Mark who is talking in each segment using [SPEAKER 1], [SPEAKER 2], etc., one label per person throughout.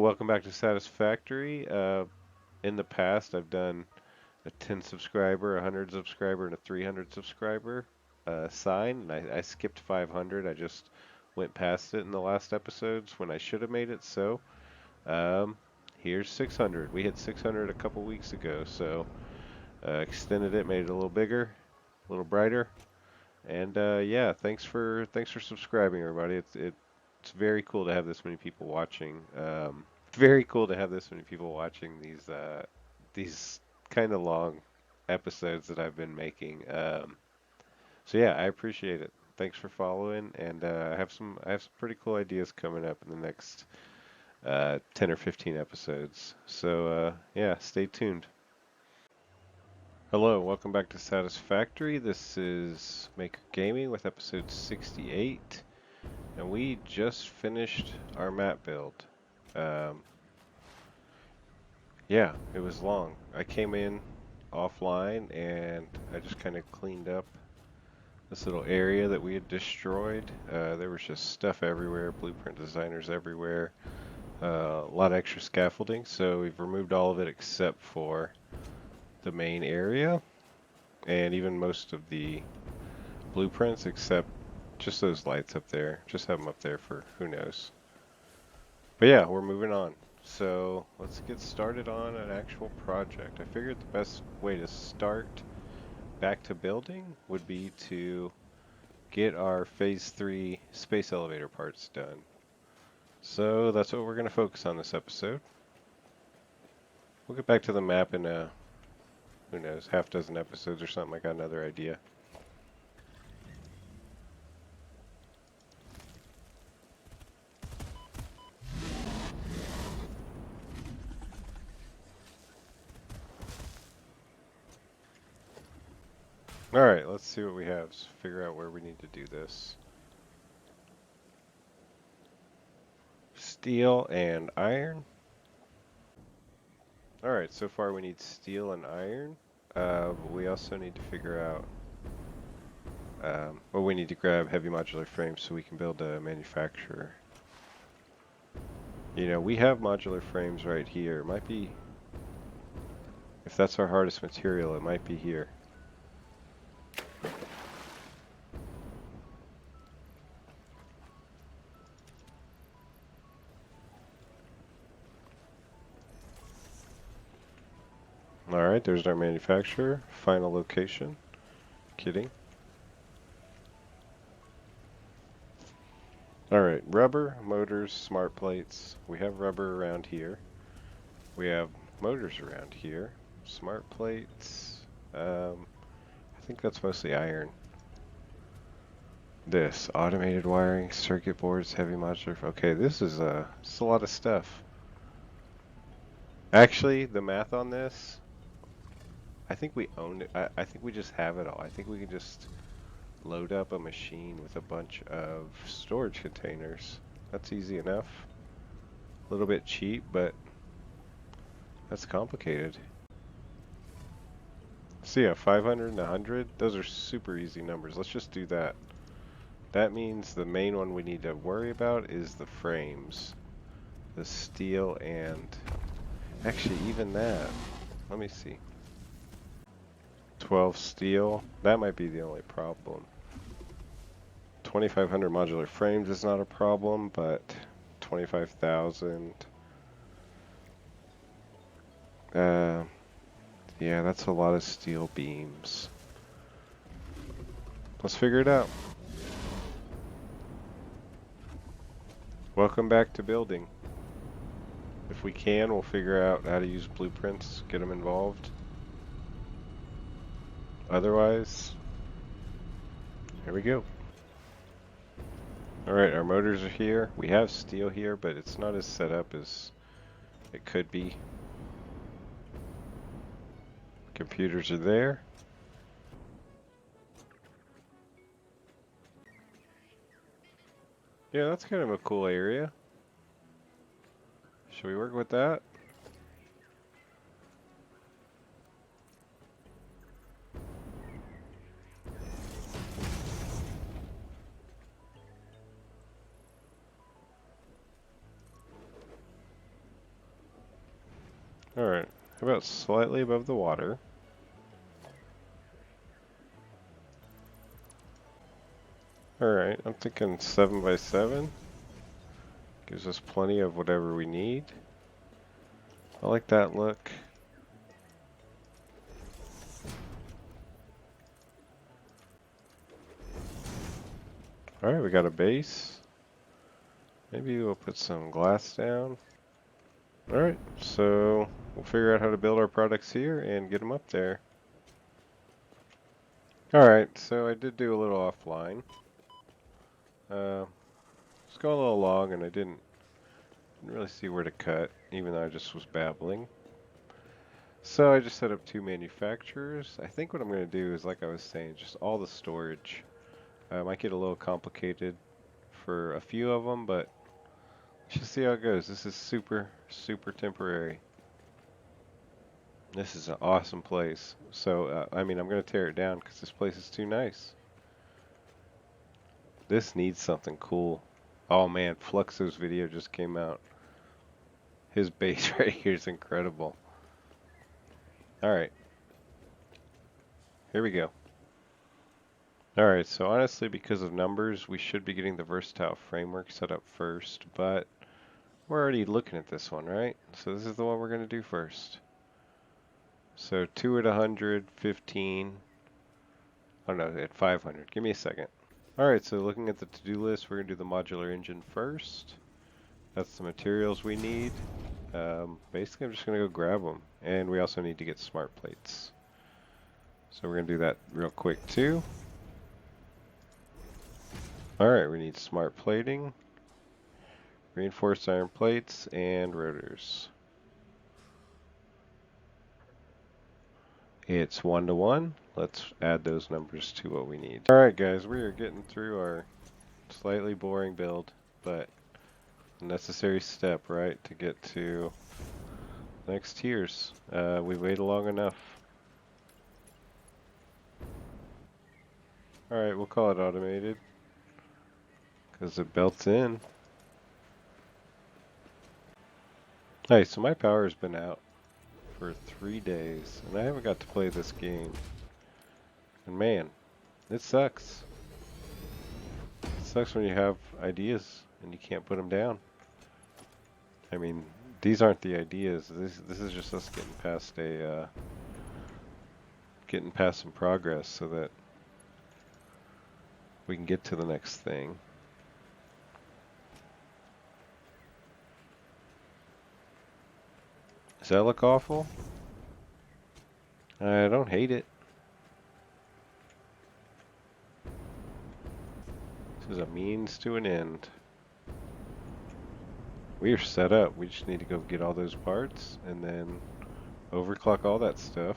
[SPEAKER 1] Welcome back to Satisfactory. In the past, I've done a 10 subscriber, a 100 subscriber, and a 300 subscriber sign. And I skipped 500. I just went past it in the last episodes when I should have made it. So um, here's 600. We hit 600 a couple weeks ago, so extended it, made it a little bigger, a little brighter. And yeah, thanks for subscribing, everybody. It's very cool to have this many people watching. Very cool to have this many people watching these kind of long episodes that I've been making. So yeah, I appreciate it. Thanks for following, and I have some pretty cool ideas coming up in the next 10 or 15 episodes. So yeah, stay tuned. Hello, welcome back to Satisfactory. This is Maker Gaming with episode 68, and we just finished our map build. Um, Yeah, it was long. I came in offline and I just kind of cleaned up this little area that we had destroyed. There was just stuff everywhere, blueprint designers everywhere, a lot of extra scaffolding. So we've removed all of it except for the main area and even most of the blueprints except just those lights up there. Just have them up there for who knows. But yeah, we're moving on. So let's get started on an actual project. I figured the best way to start back to building would be to get our phase 3 space elevator parts done. So that's what we're going to focus on this episode. We'll get back to the map in who knows, half dozen episodes or something. I got another idea. Alright, let's see what we have. Let's figure out where we need to do this. Steel and iron. Alright, so far we need steel and iron. But we also need to figure out well, we need to grab heavy modular frames so we can build a manufacturer. You know, we have modular frames right here. It might be, if that's our hardest material, it might be here. Alright, there's our manufacturer. Final location. Kidding. Alright, rubber, motors, smart plates. We have rubber around here. We have motors around here. Smart plates. I think that's mostly iron. This, automated wiring, circuit boards, heavy modular. Okay, this is a lot of stuff. Actually, the math on this, I think we own it. I think we just have it all. I think we can just load up a machine with a bunch of storage containers. That's easy enough. A little bit cheap, but that's complicated. So yeah, 500 and 100, those are super easy numbers. Let's just do that. That means the main one we need to worry about is the frames. The steel and... Actually, even that. Let me see. 12 steel. That might be the only problem. 2,500 modular frames is not a problem, but 25,000. Yeah, that's a lot of steel beams. Let's figure it out. Welcome back to building. If we can, we'll figure out how to use blueprints, get them involved. Otherwise, here we go. Alright, our motors are here. We have steel here, but it's not as set up as it could be. Computers are there. Yeah, that's kind of a cool area. Should we work with that? Alright, how about slightly above the water? Alright, I'm thinking 7 by 7. Gives us plenty of whatever we need. I like that look. Alright, we got a base. Maybe we'll put some glass down. Alright, so we'll figure out how to build our products here and get them up there. Alright, so I did do a little offline. It's going a little long and I didn't really see where to cut, even though I just was babbling. So I just set up 2 manufacturers. I think what I'm going to do is, like I was saying, just all the storage. Might get a little complicated for a few of them, but let's just see how it goes. This is super, super temporary. This is an awesome place. So, I mean, I'm going to tear it down because this place is too nice. This needs something cool. Oh man, Fluxo's video just came out. His base right here is incredible. Alright. Here we go. Alright, so honestly, because of numbers, we should be getting the versatile framework set up first, but we're already looking at this one, right? So this is the one we're going to do first. So 2 at 100, 15. Oh no, at 500. Give me a second. Alright, so looking at the to-do list, we're going to do the modular engine first. That's the materials we need. Basically, I'm just going to go grab them. And we also need to get smart plates. So we're going to do that real quick too. Alright, we need smart plating, reinforced iron plates, and rotors. It's 1 to 1. Let's add those numbers to what we need. Alright guys, we are getting through our slightly boring build, but a necessary step, right, to get to the next tiers. We waited long enough. Alright, we'll call it automated, because it belts in. Hey, so my power's been out for 3 days, and I haven't got to play this game. And man, it sucks. It sucks when you have ideas and you can't put them down. I mean, these aren't the ideas. This is just us getting past some progress so that we can get to the next thing. Does that look awful? I don't hate it. This is a means to an end. We are set up. We just need to go get all those parts and then overclock all that stuff.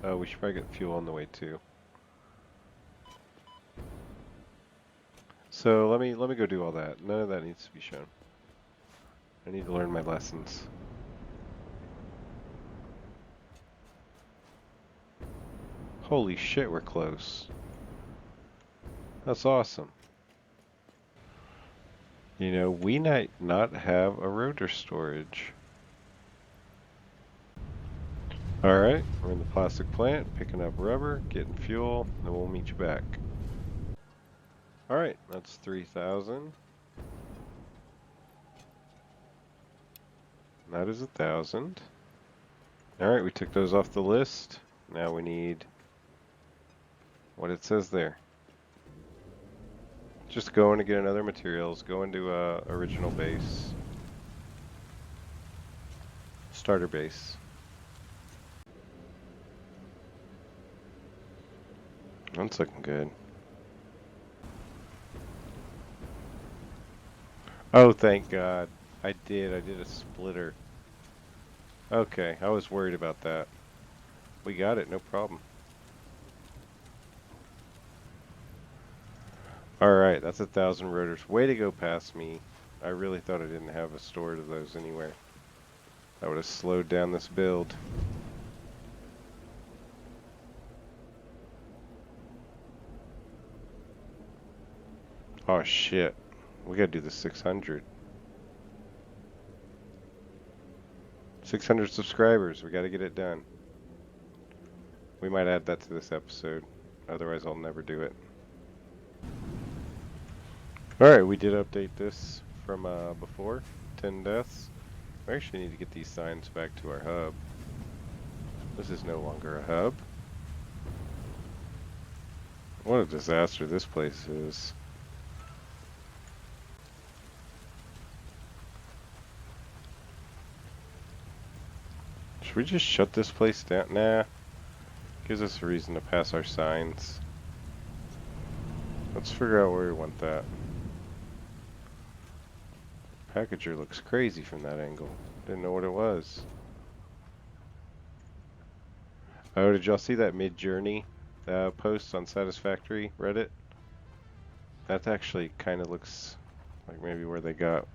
[SPEAKER 1] We should probably get fuel on the way too. So let me go do all that. None of that needs to be shown. I need to learn my lessons. Holy shit, we're close. That's awesome. You know, we might not have a rotor storage. Alright, we're in the plastic plant, picking up rubber, getting fuel, and we'll meet you back. Alright, that's 3,000. That is 1,000. Alright, we took those off the list. Now we need what it says there. Just going to get another materials, go into original base. Starter base. That's looking good. Oh, thank God. I did a splitter. Okay, I was worried about that. We got it, no problem. Alright, that's 1,000 rotors. Way to go past me. I really thought I didn't have a storage of those anywhere. That would have slowed down this build. Oh shit. We gotta do the 600. 600 subscribers. We got to get it done. We might add that to this episode. Otherwise, I'll never do it. Alright, we did update this from before. 10 deaths. We actually need to get these signs back to our hub. This is no longer a hub. What a disaster this place is. Should we just shut this place down? Nah. Gives us a reason to pass our signs. Let's figure out where we want that. Packager looks crazy from that angle. Didn't know what it was. Oh, did y'all see that Mid-Journey post on Satisfactory Reddit? That actually kind of looks like maybe where they got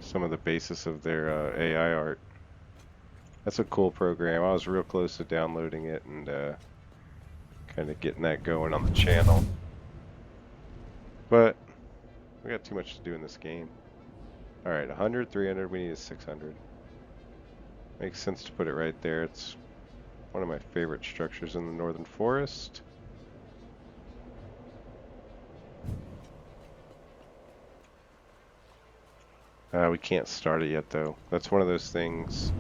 [SPEAKER 1] some of the basis of their AI art. That's a cool program. I was real close to downloading it and kind of getting that going on the channel. But we got too much to do in this game. Alright, 100, 300, we need a 600. Makes sense to put it right there. It's one of my favorite structures in the Northern Forest. We can't start it yet though. That's one of those things.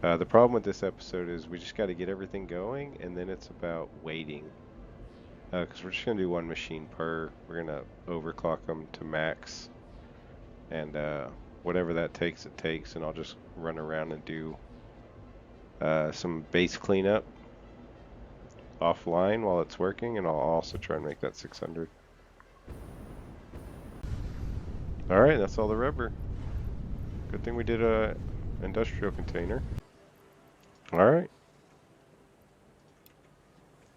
[SPEAKER 1] The problem with this episode is we just got to get everything going, and then it's about waiting. Because we're just going to do one machine per. We're going to overclock them to max. And whatever that takes, it takes. And I'll just run around and do some base cleanup offline while it's working. And I'll also try and make that 600. Alright, that's all the rubber. Good thing we did a industrial container. Alright.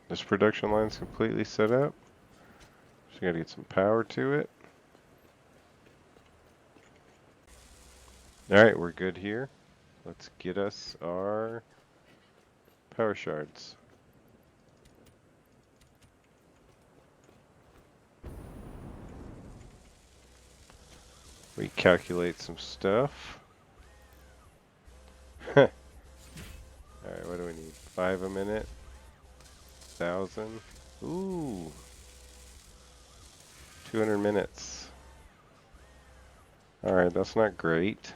[SPEAKER 1] This production line's completely set up. Just gotta get some power to it. Alright, we're good here. Let's get us our power shards. We calculate some stuff. Alright, what do we need? 5 a minute? 1,000? Ooh. 200 minutes. Alright, that's not great.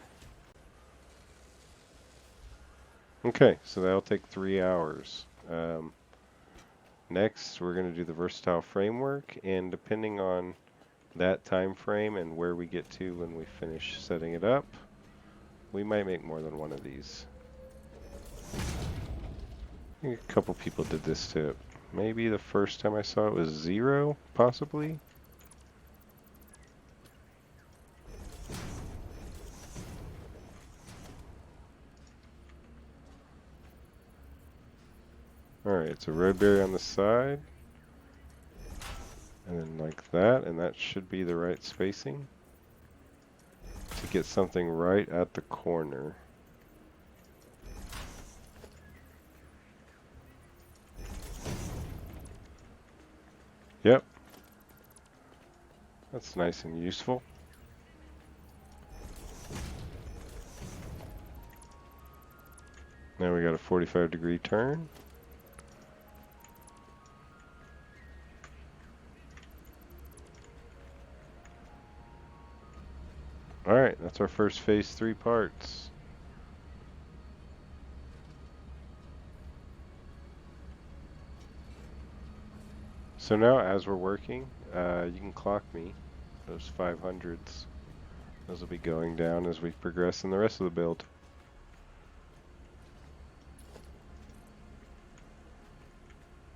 [SPEAKER 1] Okay, so that'll take 3 hours. Next, we're going to do the versatile framework, and depending on that time frame and where we get to when we finish setting it up, we might make more than one of these. I think a couple people did this tip. Maybe the first time I saw it was 0, possibly. Alright, it's a road barrier on the side. And then like that, and that should be the right spacing to get something right at the corner. Yep. That's nice and useful. Now we got a 45-degree turn. Alright, that's our first phase 3 parts. So now as we're working, you can clock me, those 500s. Those will be going down as we progress in the rest of the build.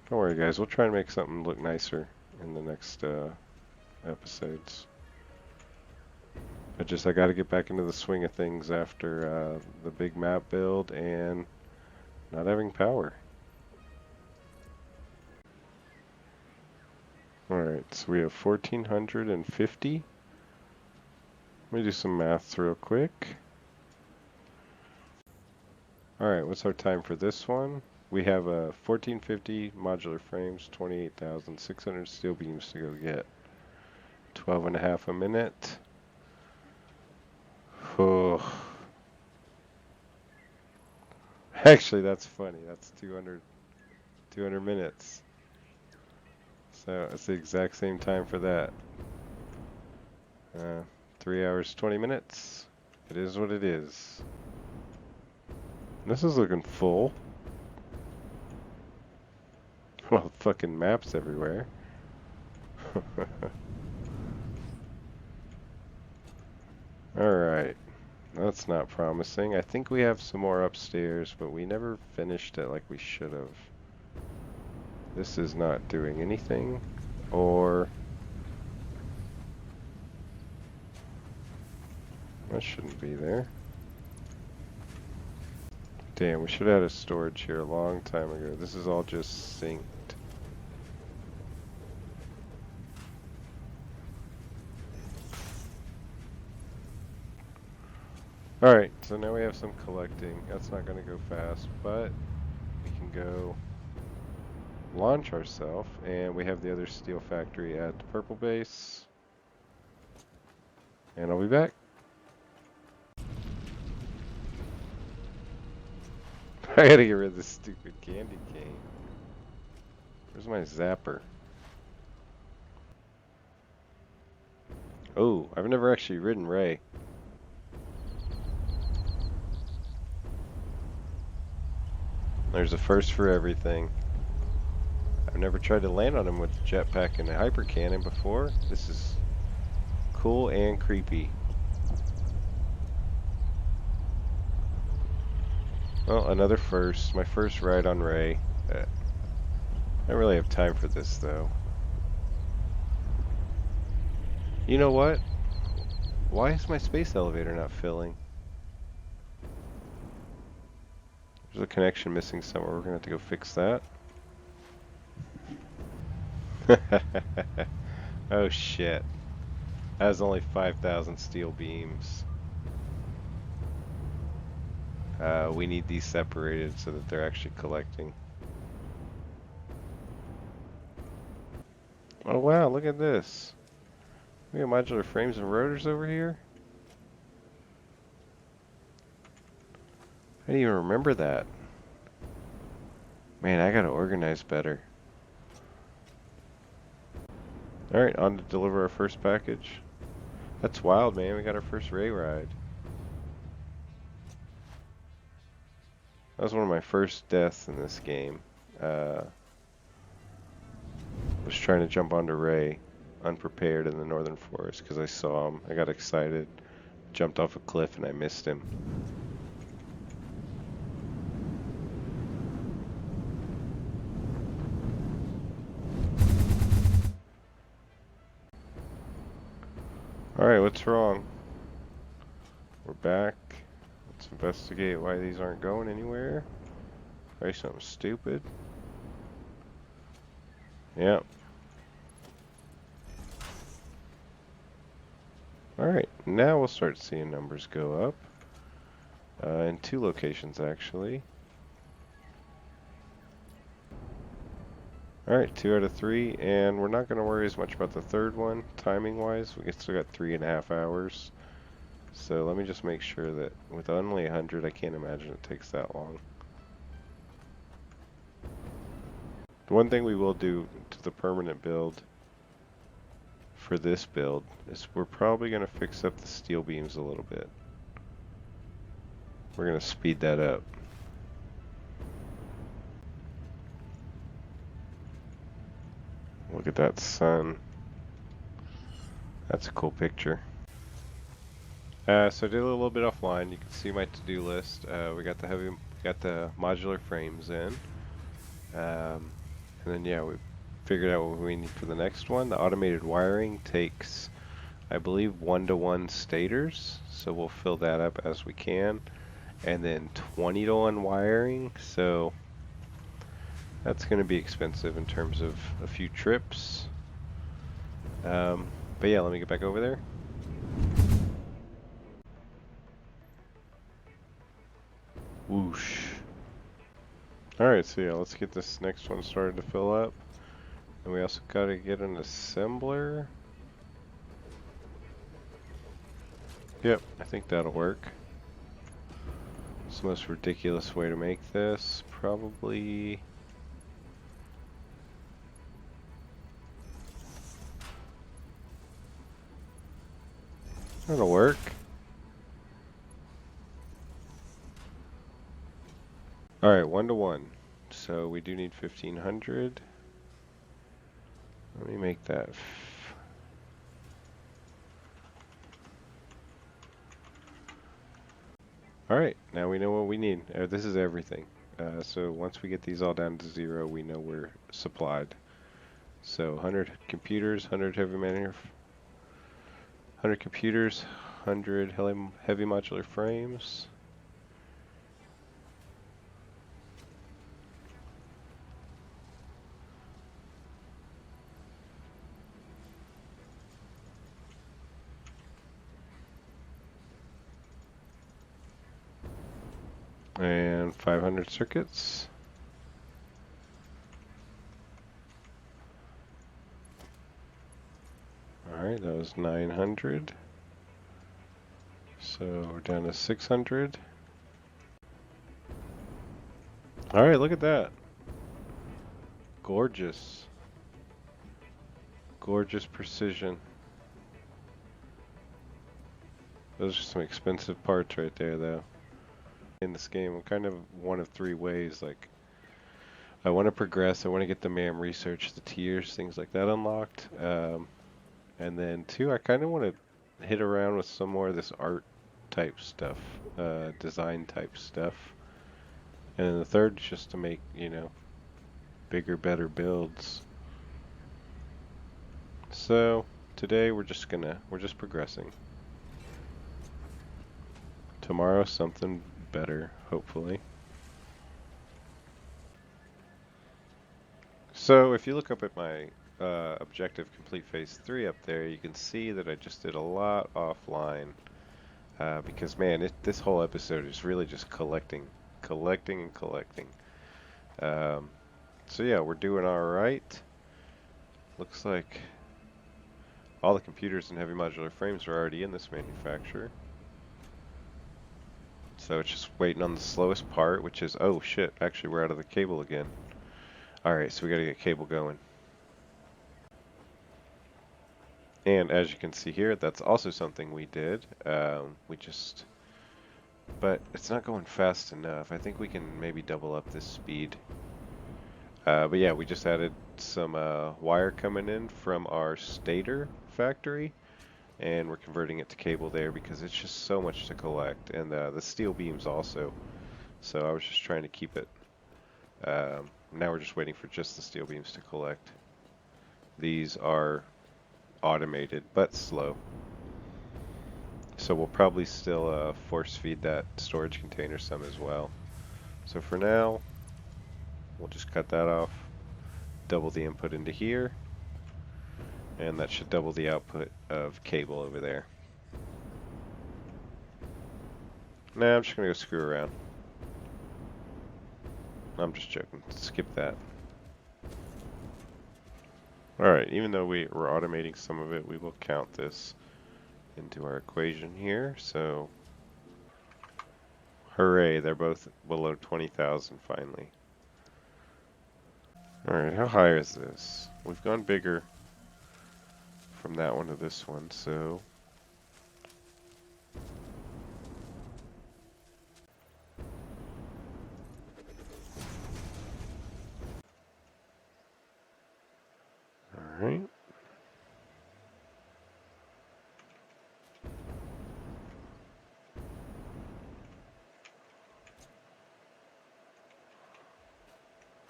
[SPEAKER 1] Don't worry guys, we'll try and make something look nicer in the next episodes. I gotta get back into the swing of things after the big map build and not having power. Alright, so we have 1,450. Let me do some maths real quick. Alright, what's our time for this one? We have a 1,450 modular frames, 28,600 steel beams to go get. 12.5 a minute. Oh. Actually, that's funny. That's 200 minutes. So it's the exact same time for that. 3 hours, 20 minutes. It is what it is. This is looking full. Well, fucking maps everywhere. Alright. That's not promising. I think we have some more upstairs, but we never finished it like we should have. This is not doing anything. Or... that shouldn't be there. Damn, we should have had a storage here a long time ago. This is all just synced. Alright, so now we have some collecting. That's not going to go fast, but we can go launch ourselves, and we have the other steel factory at the purple base. And I'll be back. I gotta get rid of this stupid candy cane. Where's my zapper? Oh, I've never actually ridden Ray. There's a first for everything. I've never tried to land on him with the jetpack and the hyper cannon before. This is cool and creepy. Well, another first. My first ride on Ray. I don't really have time for this, though. You know what? Why is my space elevator not filling? There's a connection missing somewhere. We're gonna have to go fix that. Oh shit. That was only 5,000 steel beams. We need these separated so that they're actually collecting. Oh wow, look at this. We got modular frames and rotors over here. I didn't even remember that. Man, I gotta organize better. Alright, on to deliver our first package. That's wild, man. We got our first Ray ride. That was one of my first deaths in this game. Was trying to jump onto Ray unprepared in the northern forest because I saw him. I got excited, jumped off a cliff, and I missed him. Alright, what's wrong? We're back. Let's investigate why these aren't going anywhere. Try something stupid. Yep. Alright, now we'll start seeing numbers go up. In 2 locations, actually. Alright, 2 out of 3, and we're not going to worry as much about the third one, timing-wise. We still got 3.5 hours. So let me just make sure that with only 100, I can't imagine it takes that long. The one thing we will do to the permanent build for this build is we're probably going to fix up the steel beams a little bit. We're going to speed that up. Look at that sun. That's a cool picture. So I did a little bit offline. You can see my to-do list. We got the modular frames in, and then yeah, we figured out what we need for the next one. The automated wiring takes, I believe, 1-to-1 stators, so we'll fill that up as we can, and then 20-to-1 wiring. So that's going to be expensive in terms of a few trips. But yeah, let me get back over there. Whoosh. Alright, so yeah, let's get this next one started to fill up. And we also got to get an assembler. Yep, I think that'll work. It's the most ridiculous way to make this. Probably... That'll work. Alright, 1 to 1. So we do need 1500. Let me make that. Alright, now we know what we need. This is everything. So once we get these all down to 0, we know we're supplied. So 100 computers, 100 100 computers, 100 heavy modular frames. And 500 circuits. Alright, that was 900. So we're down to 600. Alright, look at that. Gorgeous. Gorgeous precision. Those are some expensive parts right there, though. In this game, I'm kind of one of 3 ways. Like, I want to progress. I want to get the MAM research, the tiers, things like that unlocked. And then 2, I kind of want to hit around with some more of this art type stuff, design type stuff. And then the 3rd is just to make, you know, bigger, better builds. So today we're just progressing. Tomorrow something better, hopefully. So if you look up at my objective complete phase 3 up there, you can see that I just did a lot offline because man, this whole episode is really just collecting and collecting. So yeah, we're doing all right. Looks like all the computers and heavy modular frames are already in this manufacturer. So it's just waiting on the slowest part, which is, oh shit, actually we're out of the cable again. Alright, so we gotta get cable going. And as you can see here, that's also something we did. But it's not going fast enough. I think we can maybe double up this speed. But yeah, we just added some wire coming in from our stator factory, and we're converting it to cable there because it's just so much to collect, and the steel beams also. So I was just trying to keep it. Now we're just waiting for just the steel beams to collect. These are automated but slow. So we'll probably still force feed that storage container some as well. So for now, we'll just cut that off, double the input into here, and that should double the output of cable over there. Nah, I'm just gonna go screw around. I'm just joking. Skip that. Alright, even though we're automating some of it, we will count this into our equation here. So, hooray, they're both below 20,000 finally. Alright, how high is this? We've gone bigger from that one to this one, so... Alright.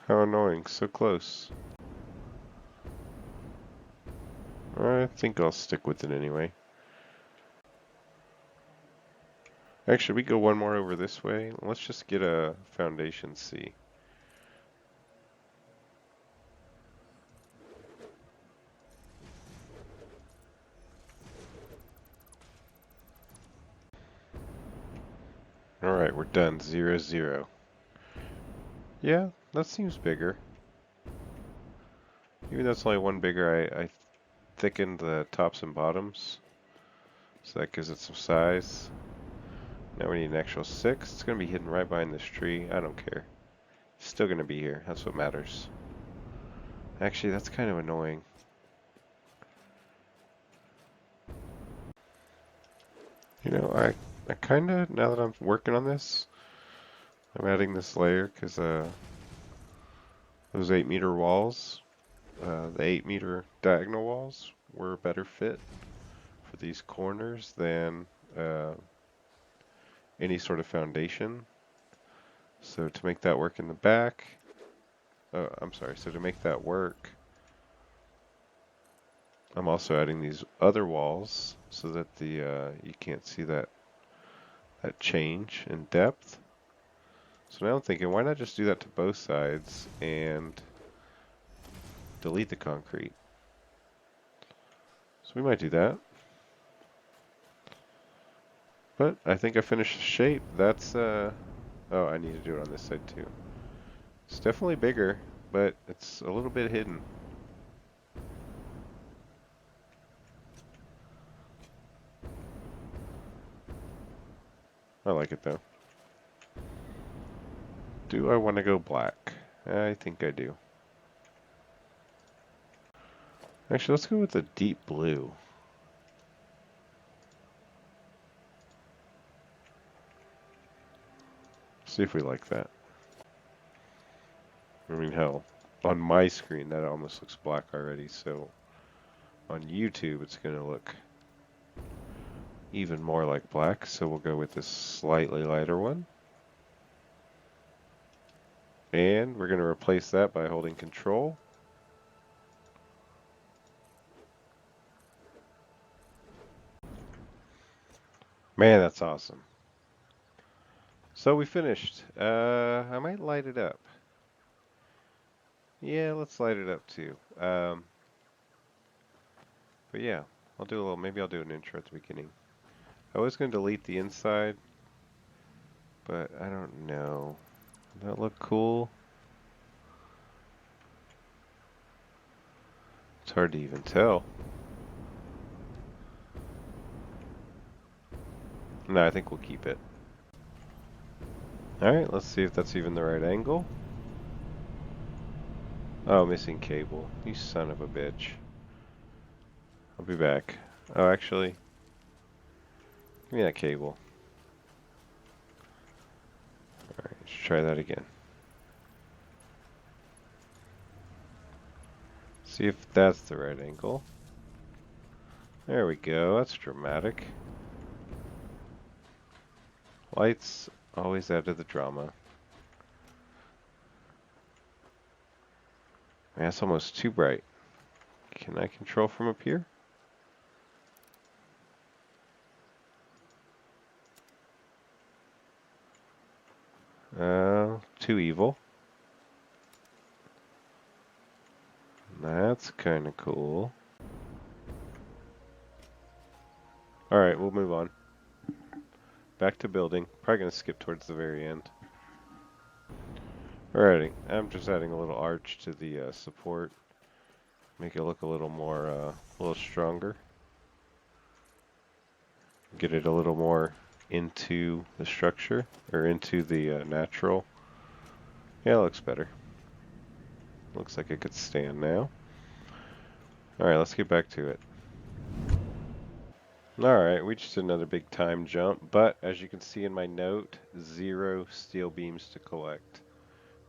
[SPEAKER 1] How annoying, so close. I think I'll stick with it anyway. Actually, we go one more over this way. Let's just get a foundation C. Alright, we're done. 0, 0. Yeah, that seems bigger. Even though it's only one bigger, I thickened the tops and bottoms. So that gives it some size. Now we need an actual 6. It's going to be hidden right behind this tree. I don't care. It's still going to be here. That's what matters. Actually, that's kind of annoying. You know, I kind of, now that I'm working on this, I'm adding this layer because those 8-meter walls, the 8-meter diagonal walls, were a better fit for these corners than any sort of foundation. So to make that work in the back, I'm sorry, so to make that work, I'm also adding these other walls so that the you can't see that change in depth. So now I'm thinking, why not just do that to both sides and delete the concrete? So we might do that. But I think I finished the shape. That's, oh, I need to do it on this side too. It's definitely bigger, but it's a little bit hidden. I like it though. Do I want to go black? I think I do. Actually, let's go with the deep blue. See if we like that. I mean, hell, on my screen that almost looks black already, so on YouTube it's going to look even more like black, so we'll go with this slightly lighter one. And we're going to replace that by holding Control. Man, that's awesome. So we finished. I might light it up. Yeah, let's light it up too. But yeah, I'll do a little, maybe I'll do an intro at the beginning. I was going to delete the inside, but I don't know. Does that look cool? It's hard to even tell. No, I think we'll keep it. Alright, let's see if that's even the right angle. Oh, missing cable. You son of a bitch. I'll be back. Oh, actually, give me that cable. Alright, let's try that again. See if that's the right angle. There we go, that's dramatic. Lights always add to the drama. Man, that's almost too bright. Can I control from up here? Too evil. That's kind of cool. Alright, we'll move on. Back to building. Probably going to skip towards the very end. Alrighty, I'm just adding a little arch to the support. Make it look a little more, a little stronger. Get it a little more into the structure, or into the natural. Yeah, it looks better. Looks like it could stand now. Alright, let's get back to it. Alright, we just did another big time jump, but as you can see in my note, 0 steel beams to collect.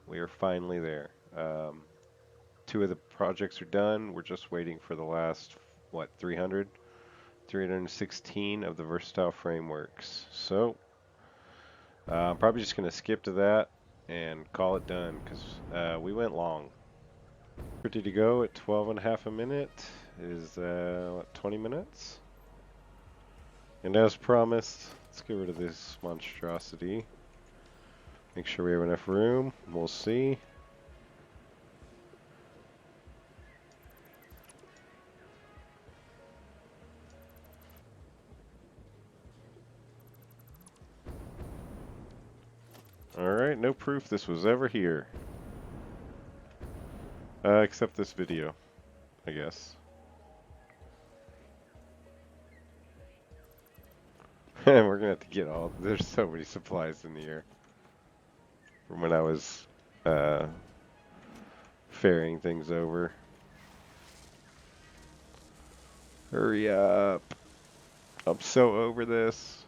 [SPEAKER 1] We are finally there. 2 of the projects are done. We're just waiting for the last, what, 316 of the versatile frameworks. So, I'm probably just going to skip to that and call it done, because we went long. Ready to go at 12 and a half a minute is, what, 20 minutes? And as promised, let's get rid of this monstrosity. Make sure we have enough room. We'll see. Alright, no proof this was ever here. Except this video, I guess. And we're gonna have to get all. There's so many supplies in the air from when I was uh, ferrying things over. Hurry up! I'm so over this.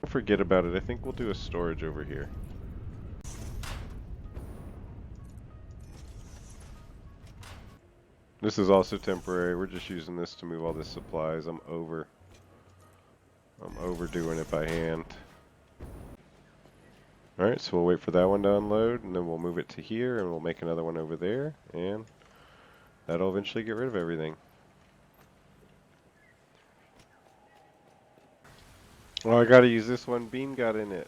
[SPEAKER 1] Forget about it. I think we'll do a storage over here. This is also temporary. We're just using this to move all the supplies. I'm overdoing it by hand. Alright, so we'll wait for that one to unload, and then we'll move it to here, and we'll make another one over there, and that'll eventually get rid of everything. Oh, I gotta use this one Bean got in it.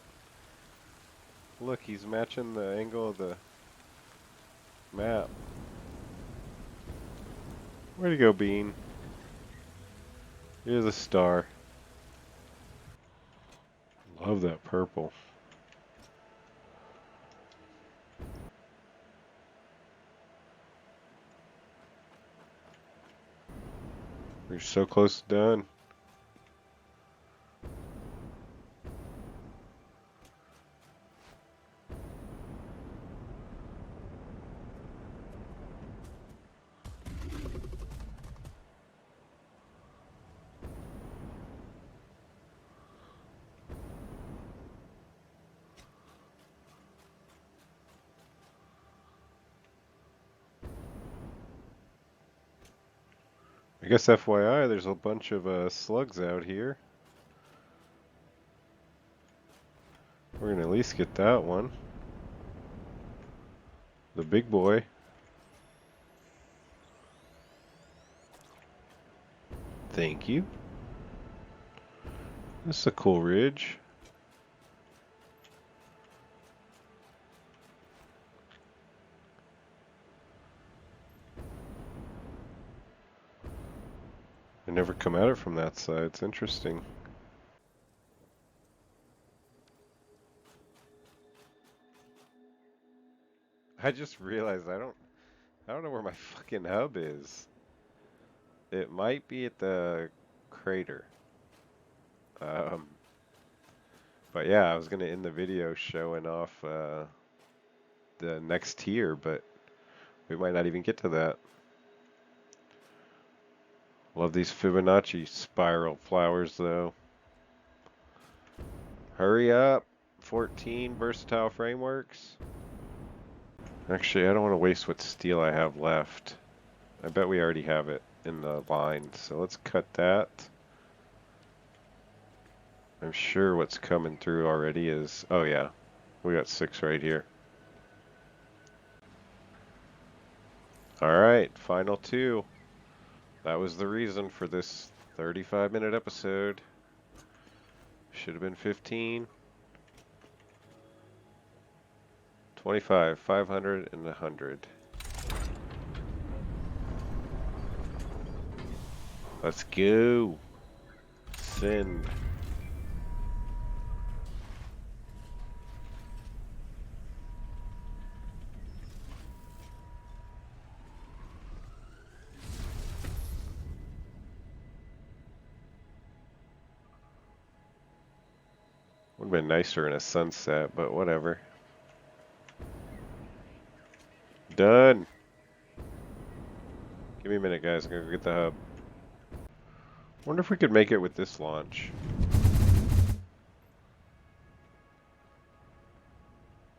[SPEAKER 1] Look, he's matching the angle of the map. Where'd you go, Bean? You're the star. Love that purple. We're so close to done. I guess FYI, there's a bunch of slugs out here. We're gonna at least get that one. The big boy. Thank you. This is a cool ridge. I never come at it from that side. It's interesting. I just realized I don't know where my fucking hub is. It might be at the crater. Um, but yeah, I was gonna end the video showing off the next tier, but we might not even get to that. Love these Fibonacci spiral flowers though. Hurry up! 14 versatile frameworks. Actually, I don't want to waste what steel I have left. I bet we already have it in the line, so let's cut that. I'm sure what's coming through already is, oh yeah, we got 6 right here. Alright, final 2. That was the reason for this 35-minute episode. Should have been 15. 25, 500, and 100. Let's go. Send. Would have been nicer in a sunset, but whatever. Done. Give me a minute, guys. I'm gonna go get the hub. Wonder if we could make it with this launch.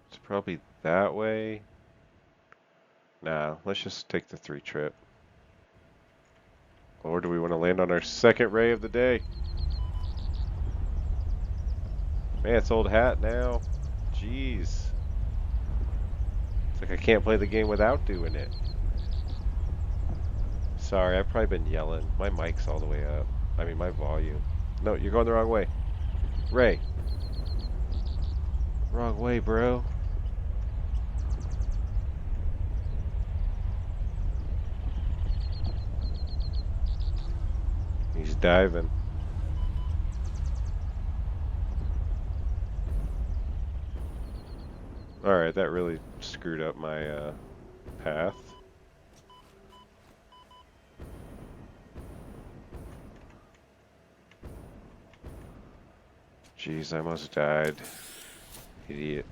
[SPEAKER 1] It's probably that way. Nah, let's just take the 3 trip. Or do we want to land on our second ray of the day? Man, it's old hat now. Jeez. It's like I can't play the game without doing it. Sorry, I've probably been yelling. My mic's all the way up. I mean, my volume. No, you're going the wrong way. Ray. Wrong way, bro. He's diving. Alright, that really screwed up my path. Jeez, I almost died. Idiot.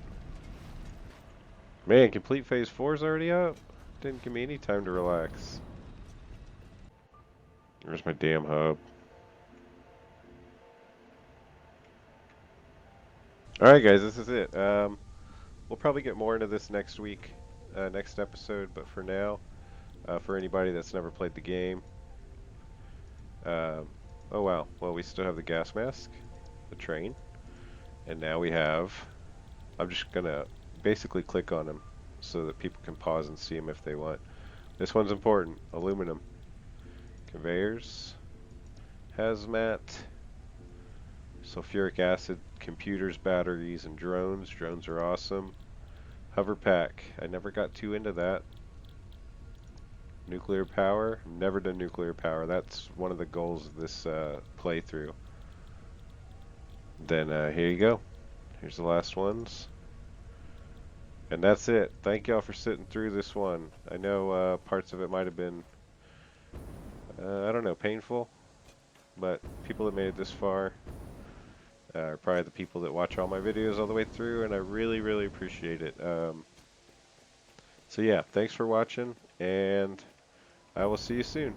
[SPEAKER 1] Man, complete phase 4 is already up? Didn't give me any time to relax. Where's my damn hub? Alright guys, this is it. We'll probably get more into this next week, next episode, but for now, for anybody that's never played the game, oh wow, well we still have the gas mask, the train, and now we have, I'm just gonna basically click on them so that people can pause and see them if they want. This one's important, aluminum, conveyors, hazmat, sulfuric acid, computers, batteries, and drones. Drones are awesome. Hover pack, I never got too into that. Nuclear power, never done nuclear power. That's one of the goals of this playthrough. Then here you go. Here's the last ones. And that's it. Thank y'all for sitting through this one. I know parts of it might have been, I don't know, painful. But people that made it this far are probably the people that watch all my videos all the way through. And I really, really appreciate it. So yeah, thanks for watching. And I will see you soon.